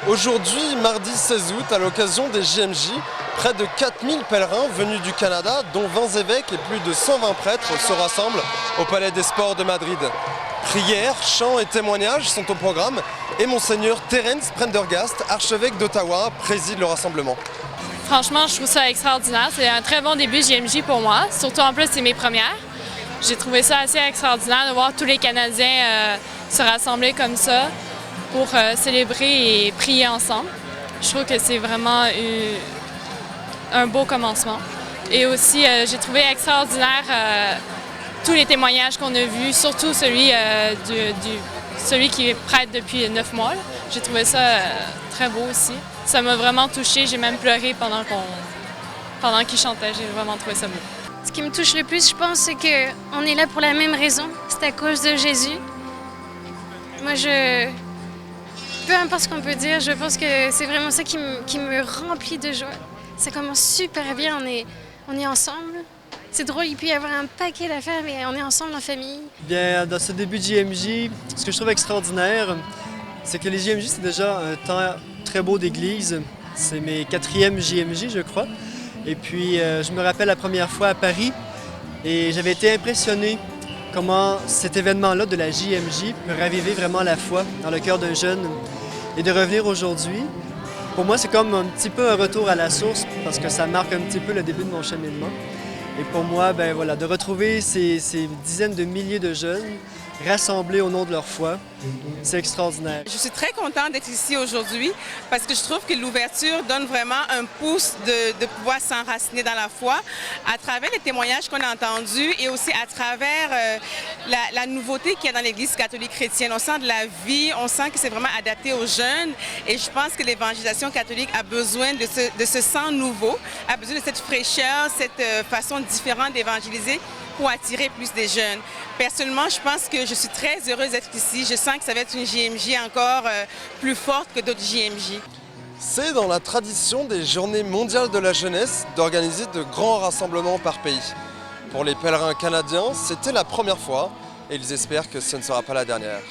Aujourd'hui, mardi 16 août, à l'occasion des JMJ, près de 4000 pèlerins venus du Canada, dont 20 évêques et plus de 120 prêtres, se rassemblent au Palais des Sports de Madrid. Prières, chants et témoignages sont au programme et Monseigneur Terence Prendergast, archevêque d'Ottawa, préside le rassemblement. Franchement, je trouve ça extraordinaire. C'est un très bon début JMJ pour moi. Surtout en plus, c'est mes premières. J'ai trouvé ça assez extraordinaire de voir tous les Canadiens se rassembler comme ça pour célébrer et prier ensemble. Je trouve que c'est vraiment un beau commencement. Et aussi, j'ai trouvé extraordinaire tous les témoignages qu'on a vus, surtout celui qui est prêtre depuis 9 mois. J'ai trouvé ça très beau aussi. Ça m'a vraiment touchée. J'ai même pleuré pendant qu'il chantait. J'ai vraiment trouvé ça beau. Ce qui me touche le plus, je pense, c'est qu'on est là pour la même raison. C'est à cause de Jésus. Moi, peu importe ce qu'on peut dire, je pense que c'est vraiment ça qui me remplit de joie. Ça commence super bien, on est ensemble. C'est drôle, il peut y avoir un paquet d'affaires, mais on est ensemble en famille. Bien, dans ce début de JMJ, ce que je trouve extraordinaire, c'est que les JMJ, c'est déjà un temps très beau d'église. C'est mes 4e JMJ, je crois. Et puis, je me rappelle la première fois à Paris et j'avais été impressionné comment cet événement-là de la JMJ peut raviver vraiment la foi dans le cœur d'un jeune. Et de revenir aujourd'hui, pour moi, c'est comme un petit peu un retour à la source parce que ça marque un petit peu le début de mon cheminement. Et pour moi, ben voilà, de retrouver ces dizaines de milliers de jeunes rassemblés au nom de leur foi, c'est extraordinaire. Je suis très contente d'être ici aujourd'hui parce que je trouve que l'ouverture donne vraiment un pouce de pouvoir s'enraciner dans la foi à travers les témoignages qu'on a entendus et aussi à travers la nouveauté qu'il y a dans l'Église catholique chrétienne. On sent de la vie, on sent que c'est vraiment adapté aux jeunes et je pense que l'évangélisation catholique a besoin de ce sang nouveau, a besoin de cette fraîcheur, cette façon différente d'évangéliser pour attirer plus de jeunes. Personnellement, je pense que je suis très heureuse d'être ici. Je sens que ça va être une JMJ encore plus forte que d'autres JMJ. C'est dans la tradition des Journées mondiales de la jeunesse d'organiser de grands rassemblements par pays. Pour les pèlerins canadiens, c'était la première fois et ils espèrent que ce ne sera pas la dernière.